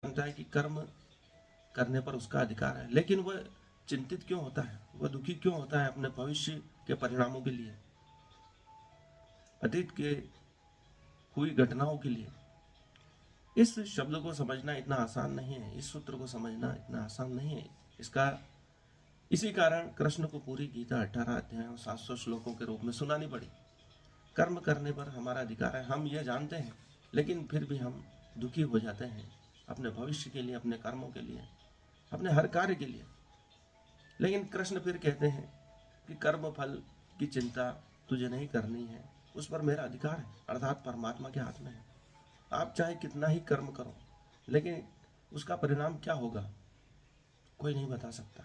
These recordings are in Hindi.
जानता है कि कर्म करने पर उसका अधिकार है, लेकिन वह चिंतित क्यों होता है, वह दुखी क्यों होता है अपने भविष्य के परिणामों के लिए, अतीत के हुई घटनाओं के लिए। इस शब्द को समझना इतना आसान नहीं है, इस सूत्र को समझना इतना आसान नहीं है। इसी कारण कृष्ण को पूरी गीता 18 अध्याय और 700 श्लोकों के रूप में सुनानी पड़ी। कर्म करने पर हमारा अधिकार है, हम यह जानते हैं, लेकिन फिर भी हम दुखी हो जाते हैं अपने भविष्य के लिए, अपने कर्मों के लिए, अपने हर कार्य के लिए। लेकिन कृष्ण फिर कहते हैं कि कर्म फल की चिंता तुझे नहीं करनी है, उस पर मेरा अधिकार है, अर्थात परमात्मा के हाथ में है। आप चाहे कितना ही कर्म करो, लेकिन उसका परिणाम क्या होगा कोई नहीं बता सकता।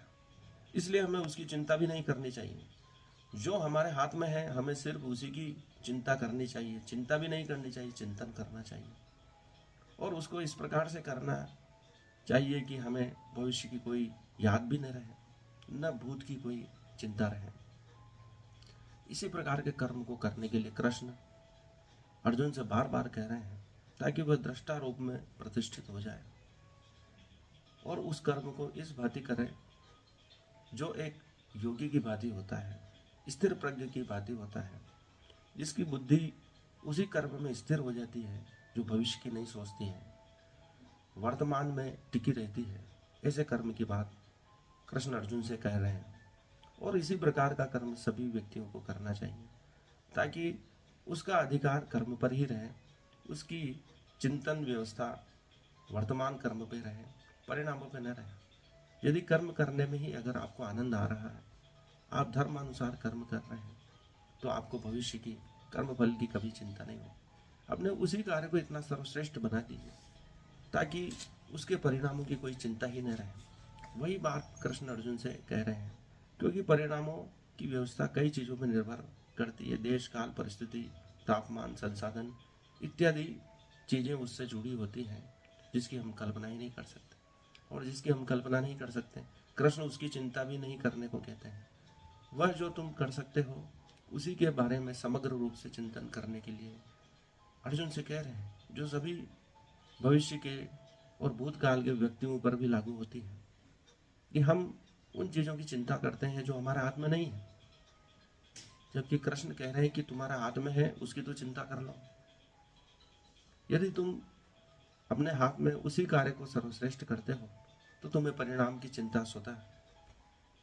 इसलिए हमें उसकी चिंता भी नहीं करनी चाहिए। जो हमारे हाथ में है हमें सिर्फ उसी की चिंता करनी चाहिए, चिंता भी नहीं करनी चाहिए, चिंतन करना चाहिए। और उसको इस प्रकार से करना चाहिए कि हमें भविष्य की कोई याद भी न रहे, न भूत की कोई चिंता रहे। इसी प्रकार के कर्म को करने के लिए कृष्ण अर्जुन से बार बार कह रहे हैं, ताकि वह दृष्टा रूप में प्रतिष्ठित हो जाए और उस कर्म को इस भांति करे जो एक योगी की भांति होता है, स्थिर प्रज्ञ की भांति होता है, जिसकी बुद्धि उसी कर्म में स्थिर हो जाती है जो भविष्य की नहीं सोचती है, वर्तमान में टिकी रहती है। ऐसे कर्म की बात कृष्ण अर्जुन से कह रहे हैं। और इसी प्रकार का कर्म सभी व्यक्तियों को करना चाहिए, ताकि उसका अधिकार कर्म पर ही रहे, उसकी चिंतन व्यवस्था वर्तमान कर्म पे रहे, परिणामों पे न रहे। यदि कर्म करने में ही अगर आपको आनंद आ रहा है, आप धर्मानुसार कर्म कर रहे हैं, तो आपको भविष्य की कर्म फल की कभी चिंता नहीं हो। अपने उसी कार्य को इतना सर्वश्रेष्ठ बना दीजिए ताकि उसके परिणामों की कोई चिंता ही न रहे। वही बात कृष्ण अर्जुन से कह रहे हैं, क्योंकि परिणामों की व्यवस्था कई चीज़ों पर निर्भर करती है। देश काल, परिस्थिति, तापमान, संसाधन इत्यादि चीज़ें उससे जुड़ी होती हैं, जिसकी हम कल्पना ही नहीं कर सकते। और जिसकी हम कल्पना नहीं कर सकते, कृष्ण उसकी चिंता भी नहीं करने को कहते हैं। वह जो तुम कर सकते हो उसी के बारे में समग्र रूप से चिंतन करने के लिए अर्जुन से कह रहे हैं, जो सभी भविष्य के और भूतकाल के व्यक्तियों पर भी लागू होती है, कि हम उन चीज़ों की चिंता करते हैं जो हमारे हाथ में नहीं है, जबकि कृष्ण कह रहे हैं कि तुम्हारा हाथ में है, उसकी तो चिंता कर लो। यदि तुम अपने हाथ में उसी कार्य को सर्वश्रेष्ठ करते हो, तो तुम्हें परिणाम की चिंता स्वतः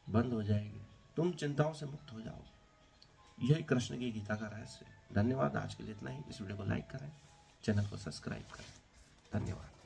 बंद हो जाएगी, तुम चिंताओं से मुक्त हो जाओगे। यही कृष्ण की गीता का रहस्य है। धन्यवाद। आज के लिए इतना ही। इस वीडियो को लाइक करें, चैनल को सब्सक्राइब करें। धन्यवाद।